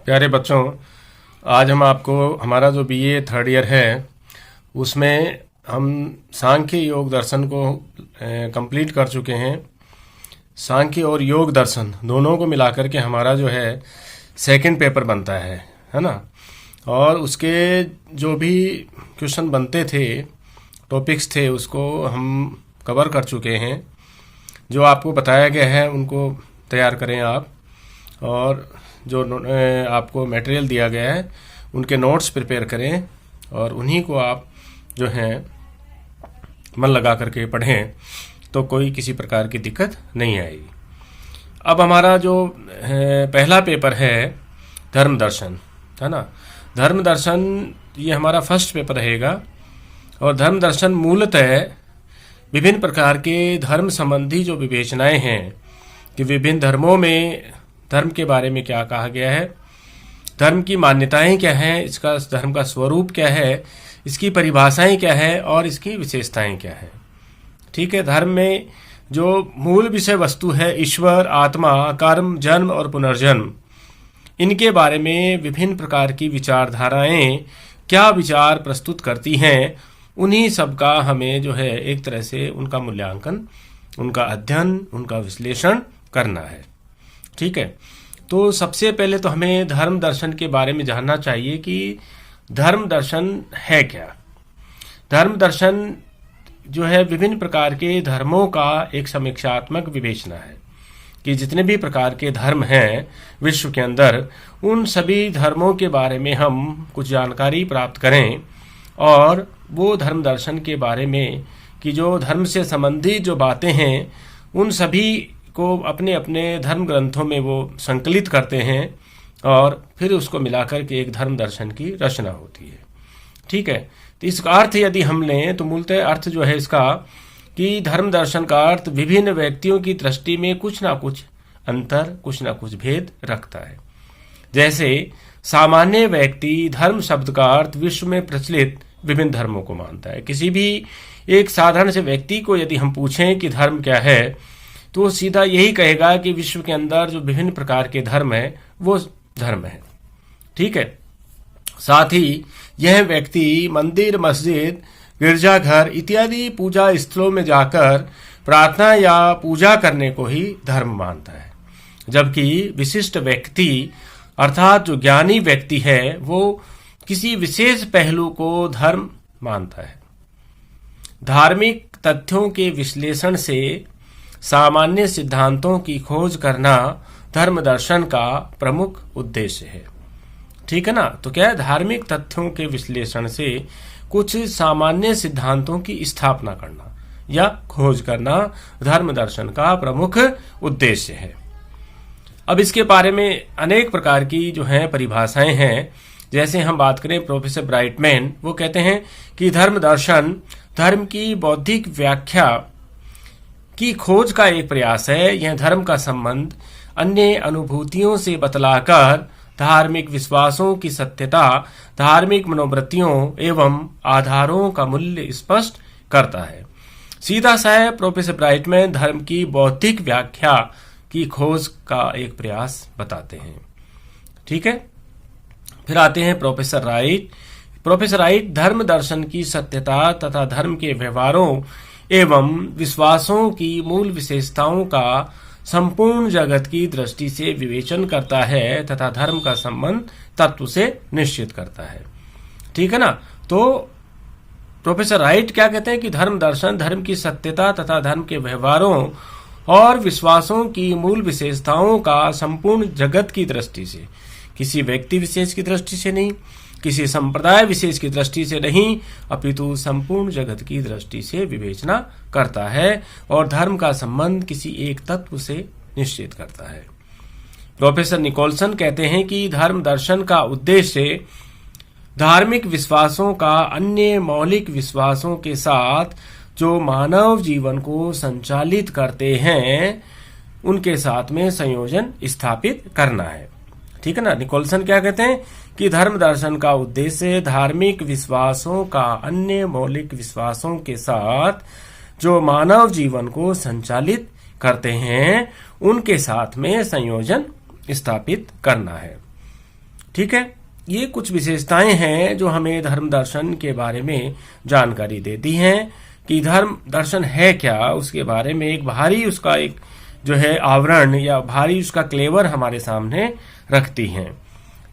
प्यारे बच्चों, आज हम आपको हमारा जो बीए थर्ड ईयर है उसमें हम सांख्य योग दर्शन को कंप्लीट कर चुके हैं। सांख्य और योग दर्शन दोनों को मिलाकर के हमारा जो है सेकंड पेपर बनता है ना। और उसके जो भी क्वेश्चन बनते थे, टॉपिक्स थे, उसको हम कवर कर चुके हैं। जो आपको बताया गया है उनको तैयार करें आप, और जो आपको मटेरियल दिया गया है उनके नोट्स प्रिपेयर करें और उन्हीं को आप जो है मन लगा करके पढ़ें, तो कोई किसी प्रकार की दिक्कत नहीं आएगी। अब हमारा जो पहला पेपर है धर्म दर्शन, है ना। धर्म दर्शन ये हमारा फर्स्ट पेपर रहेगा। और धर्म दर्शन मूलतः विभिन्न प्रकार के धर्म संबंधी जो विवेचनाएं हैं कि विभिन्न धर्मों में धर्म के बारे में क्या कहा गया है, धर्म की मान्यताएं क्या हैं, इसका धर्म का स्वरूप क्या है, इसकी परिभाषाएं क्या है और इसकी विशेषताएं क्या है। ठीक है। धर्म में जो मूल विषय वस्तु है ईश्वर, आत्मा, कर्म, जन्म और पुनर्जन्म, इनके बारे में विभिन्न प्रकार की विचारधाराएं क्या विचार प्रस्तुत करती हैं, उन्हीं सब का हमें जो है एक तरह से उनका मूल्यांकन, उनका अध्ययन, उनका विश्लेषण करना है। ठीक है। तो सबसे पहले तो हमें धर्म दर्शन के बारे में जानना चाहिए कि धर्म दर्शन है क्या। धर्म दर्शन जो है विभिन्न प्रकार के धर्मों का एक समीक्षात्मक विवेचना है कि जितने भी प्रकार के धर्म हैं विश्व के अंदर, उन सभी धर्मों के बारे में हम कुछ जानकारी प्राप्त करें और वो धर्म दर्शन के बारे में कि जो धर्म से संबंधित जो बातें हैं उन सभी को अपने अपने धर्म ग्रंथों में वो संकलित करते हैं और फिर उसको मिलाकर के एक धर्म दर्शन की रचना होती है। ठीक है। तो इसका अर्थ यदि हम लें तो मूलतः अर्थ जो है इसका कि धर्म दर्शन का अर्थ विभिन्न व्यक्तियों की दृष्टि में कुछ ना कुछ अंतर, कुछ ना कुछ भेद रखता है। जैसे सामान्य व्यक्ति धर्म शब्द का अर्थ विश्व में प्रचलित विभिन्न धर्मों को मानता है। किसी भी एक साधारण से व्यक्ति को यदि हम पूछें कि धर्म क्या है, तो वो सीधा यही कहेगा कि विश्व के अंदर जो विभिन्न प्रकार के धर्म है वो धर्म है। ठीक है। साथ ही यह व्यक्ति मंदिर, मस्जिद, गिरजाघर इत्यादि पूजा स्थलों में जाकर प्रार्थना या पूजा करने को ही धर्म मानता है, जबकि विशिष्ट व्यक्ति अर्थात जो ज्ञानी व्यक्ति है वो किसी विशेष पहलू को धर्म मानता है। धार्मिक तथ्यों के विश्लेषण से सामान्य सिद्धांतों की खोज करना धर्म दर्शन का प्रमुख उद्देश्य है। ठीक है ना। तो क्या है, धार्मिक तथ्यों के विश्लेषण से कुछ सामान्य सिद्धांतों की स्थापना करना या खोज करना धर्म दर्शन का प्रमुख उद्देश्य है। अब इसके बारे में अनेक प्रकार की जो है परिभाषाएं हैं। जैसे हम बात करें प्रोफेसर ब्राइटमैन, वो कहते हैं कि धर्म दर्शन धर्म की बौद्धिक व्याख्या की खोज का एक प्रयास है। यह धर्म का संबंध अन्य अनुभूतियों से बतलाकर धार्मिक विश्वासों की सत्यता, धार्मिक मनोवृत्तियों एवं आधारों का मूल्य स्पष्ट करता है। सीधा सा है, प्रोफेसर ब्राइटमैन धर्म की बौद्धिक व्याख्या की खोज का एक प्रयास बताते हैं। ठीक है। फिर आते हैं प्रोफेसर राइट। प्रोफेसर राइट धर्म दर्शन की सत्यता तथा धर्म के व्यवहारों एवं विश्वासों की मूल विशेषताओं का संपूर्ण जगत की दृष्टि से विवेचन करता है तथा धर्म का संबंध तत्व से निश्चित करता है। ठीक है ना। तो प्रोफेसर राइट क्या कहते हैं कि धर्म दर्शन धर्म की सत्यता तथा धर्म के व्यवहारों और विश्वासों की मूल विशेषताओं का संपूर्ण जगत की दृष्टि से, किसी व्यक्ति विशेष की दृष्टि से नहीं, किसी संप्रदाय विशेष की दृष्टि से नहीं, अपितु संपूर्ण जगत की दृष्टि से विवेचना करता है और धर्म का संबंध किसी एक तत्व से निश्चित करता है। प्रोफेसर निकोलसन कहते हैं कि धर्म दर्शन का उद्देश्य धार्मिक विश्वासों का अन्य मौलिक विश्वासों के साथ जो मानव जीवन को संचालित करते हैं उनके साथ में संयोजन स्थापित करना है। ठीक है ना। निकोलसन क्या कहते हैं कि धर्म दर्शन का उद्देश्य धार्मिक विश्वासों का अन्य मौलिक विश्वासों के साथ जो मानव जीवन को संचालित करते हैं उनके साथ में संयोजन स्थापित करना है। ठीक है, ये कुछ विशेषताएं हैं जो हमें धर्म दर्शन के बारे में जानकारी देती हैं कि धर्म दर्शन है क्या, उसके बारे में एक बाहरी उसका एक जो है आवरण या भारी उसका क्लेवर हमारे सामने रखती हैं।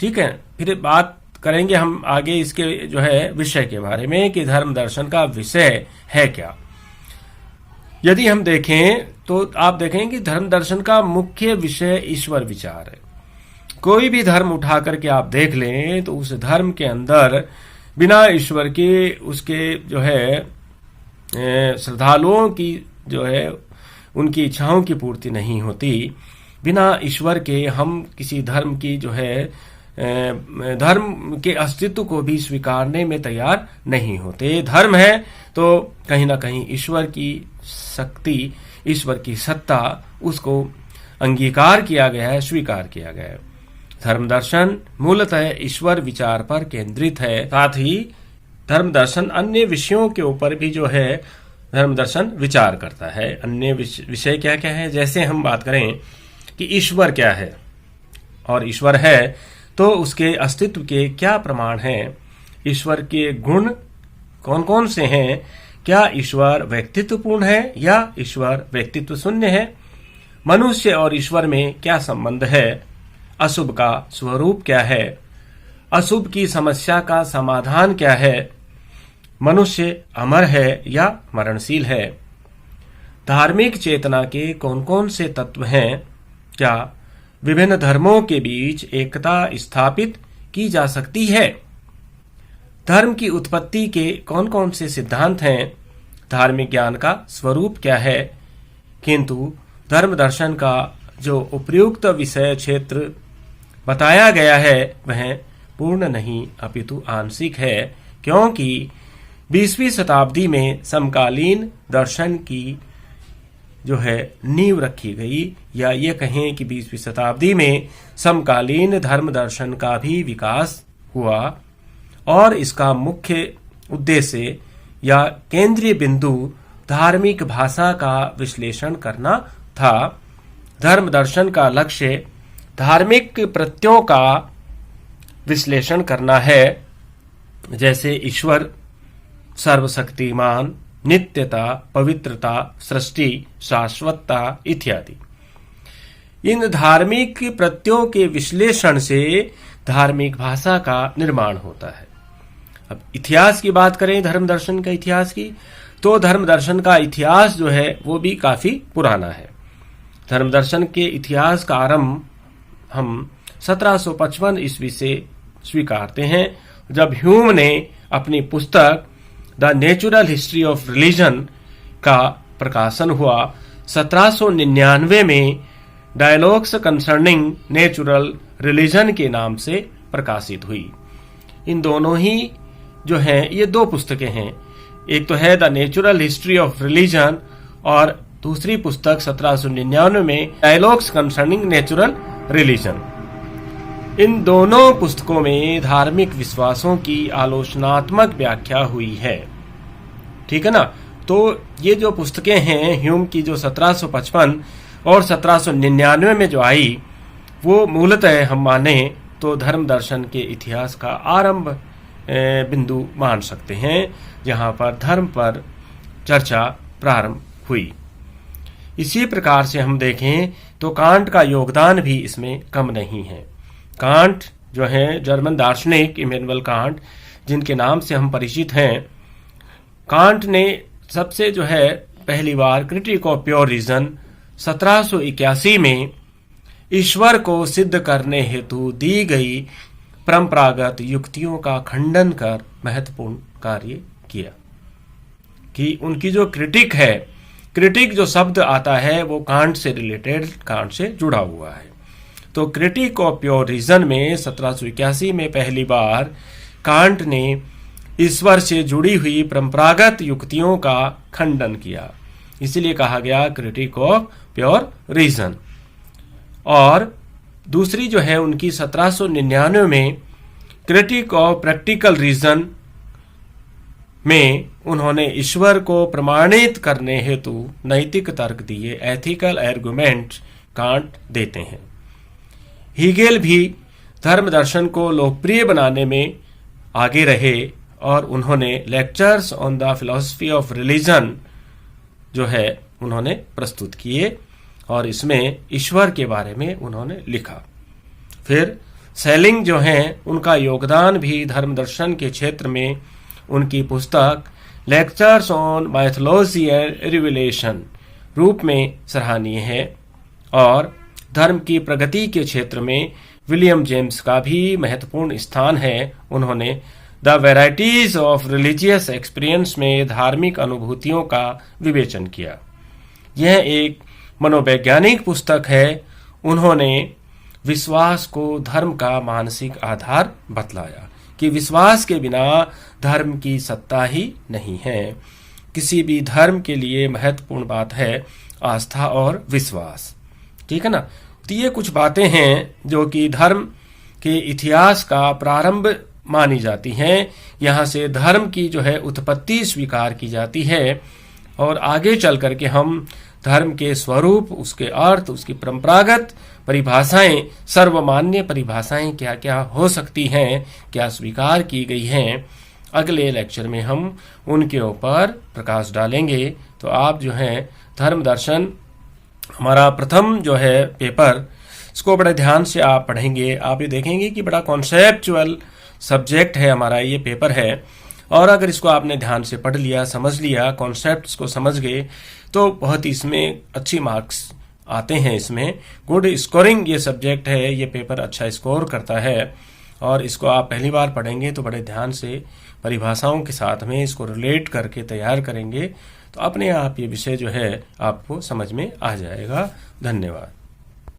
ठीक है, फिर बात करेंगे हम आगे इसके जो है विषय के बारे में कि धर्म दर्शन का विषय है क्या। यदि हम देखें तो आप देखें कि धर्म दर्शन का मुख्य विषय ईश्वर विचार है। कोई भी धर्म उठा करके आप देख लें तो उस धर्म के अंदर बिना ईश्वर के उसके जो है श्रद्धालुओं की जो है उनकी इच्छाओं की पूर्ति नहीं होती। बिना ईश्वर के हम किसी धर्म की जो है धर्म के अस्तित्व को भी स्वीकारने में तैयार नहीं होते। धर्म है तो कहीं ना कहीं ईश्वर की शक्ति, ईश्वर की सत्ता, उसको अंगीकार किया गया है, स्वीकार किया गया है। धर्म दर्शन मूलतः ईश्वर विचार पर केंद्रित है। साथ ही धर्म दर्शन अन्य विषयों के ऊपर भी जो है धर्म दर्शन विचार करता है। अन्य विषय क्या क्या है, जैसे हम बात करें कि ईश्वर क्या है और ईश्वर है तो उसके अस्तित्व के क्या प्रमाण हैं, ईश्वर के गुण कौन कौन से हैं, क्या ईश्वर व्यक्तित्वपूर्ण है या ईश्वर व्यक्तित्व शून्य है, मनुष्य और ईश्वर में क्या संबंध है, अशुभ का स्वरूप क्या है, अशुभ की समस्या का समाधान क्या है, मनुष्य अमर है या मरणशील है, धार्मिक चेतना के कौन कौन से तत्व हैं, क्या विभिन्न धर्मों के बीच एकता स्थापित की जा सकती है, धर्म की उत्पत्ति के कौन कौन से सिद्धांत हैं, धार्मिक ज्ञान का स्वरूप क्या है। किंतु धर्म दर्शन का जो उपयुक्त विषय क्षेत्र बताया गया है वह पूर्ण नहीं अपितु आंशिक है, क्योंकि 20वीं शताब्दी में समकालीन दर्शन की जो है नींव रखी गई, या ये कहें कि 20वीं शताब्दी में समकालीन धर्म दर्शन का भी विकास हुआ और इसका मुख्य उद्देश्य या केंद्रीय बिंदु धार्मिक भाषा का विश्लेषण करना था। धर्म दर्शन का लक्ष्य धार्मिक प्रत्ययों का विश्लेषण करना है, जैसे ईश्वर, सर्वशक्तिमान, नित्यता, पवित्रता, सृष्टि, शाश्वतता इत्यादि। इन धार्मिक प्रत्ययों के विश्लेषण से धार्मिक भाषा का निर्माण होता है। अब इतिहास की बात करें, धर्म दर्शन का इतिहास की, तो धर्म दर्शन का इतिहास जो है वो भी काफी पुराना है। धर्म दर्शन के इतिहास का आरंभ हम 1755 ईस्वी से स्वीकारते हैं, जब ह्यूम ने अपनी पुस्तक the natural history of religion का प्रकाशन हुआ। 1799 में डायलॉग्स कंसर्निंग नेचुरल रिलीजन के नाम से प्रकाशित हुई। इन दोनों ही जो हैं ये दो पुस्तकें हैं, एक तो है the natural history of religion और दूसरी पुस्तक 1799 में डायलॉग्स कंसर्निंग नेचुरल रिलीजन। इन दोनों पुस्तकों में धार्मिक विश्वासों की आलोचनात्मक व्याख्या हुई है। ठीक है ना। तो ये जो पुस्तकें हैं ह्यूम की, जो 1755 और 1799 में जो आई, वो मूलतः हम माने तो धर्म दर्शन के इतिहास का आरंभ बिंदु मान सकते हैं, जहां पर धर्म पर चर्चा प्रारंभ हुई। इसी प्रकार से हम देखें तो कांट का योगदान भी इसमें कम नहीं है। कांट जो है जर्मन दार्शनिक इमैनुअल कांट, जिनके नाम से हम परिचित हैं, कांट ने सबसे जो है पहली बार क्रिटिक ऑफ प्योर रीजन 1781 में ईश्वर को सिद्ध करने हेतु दी गई परंपरागत युक्तियों का खंडन कर महत्वपूर्ण कार्य किया। कि उनकी जो क्रिटिक है, क्रिटिक जो शब्द आता है वो can't say related, can't say जुड़ा हुआ है। तो क्रिटिक ऑफ प्योर रीजन में 1781 में पहली बार कांट ने ईश्वर से जुड़ी हुई परंपरागत युक्तियों का खंडन किया, इसीलिए कहा गया क्रिटिक ऑफ प्योर रीजन। और दूसरी जो है उनकी 1799 में क्रिटिक ऑफ प्रैक्टिकल रीजन में उन्होंने ईश्वर को प्रमाणित करने हेतु नैतिक तर्क दिए, एथिकल आर्गुमेंट कांट देते हैं। हीगेल भी धर्म दर्शन को लोकप्रिय बनाने में आगे रहे और उन्होंने lectures on the philosophy of religion जो है उन्होंने प्रस्तुत किए और इसमें ईश्वर के बारे में उन्होंने लिखा। फिर सेलिंग जो हैं उनका योगदान भी धर्म दर्शन के क्षेत्र में उनकी पुस्तक lectures on mythology and revelation रूप में सराहनीय है। और धर्म की प्रगति के क्षेत्र में विलियम जेम्स का भी महत्वपूर्ण स्थान है। उन्होंने the varieties of religious experience में धार्मिक अनुभूतियों का विवेचन किया। यह एक मनोवैज्ञानिक पुस्तक है। उन्होंने विश्वास को धर्म का मानसिक आधार बतलाया कि विश्वास के बिना धर्म की सत्ता ही नहीं है। किसी भी धर्म के लिए महत्वपूर्ण बात है आस्था और विश्वास, ठीक है ना। तो ये कुछ बातें हैं जो कि धर्म के इतिहास का प्रारंभ मानी जाती हैं। यहाँ से धर्म की जो है उत्पत्ति स्वीकार की जाती है और आगे चल करके हम धर्म के स्वरूप, उसके अर्थ, उसकी परंपरागत परिभाषाएं, सर्वमान्य परिभाषाएं क्या क्या हो सकती हैं, क्या स्वीकार की गई हैं, अगले लेक्चर में हम उनके ऊपर प्रकाश डालेंगे। तो आप जो है धर्म दर्शन हमारा प्रथम जो है पेपर, इसको बड़े ध्यान से आप पढ़ेंगे। आप ये देखेंगे कि बड़ा कॉन्सेप्चुअल सब्जेक्ट है हमारा ये पेपर है। और अगर इसको आपने ध्यान से पढ़ लिया, समझ लिया, कॉन्सेप्ट्स को समझ गए, तो बहुत इसमें अच्छी मार्क्स आते हैं। इसमें गुड स्कोरिंग ये सब्जेक्ट है, ये पेपर अच्छा स्कोर करता है। और इसको आप पहली बार पढ़ेंगे तो बड़े ध्यान से परिभाषाओं के साथ में इसको रिलेट करके तैयार करेंगे तो अपने आप ये विषय जो है आपको समझ में आ जाएगा। धन्यवाद।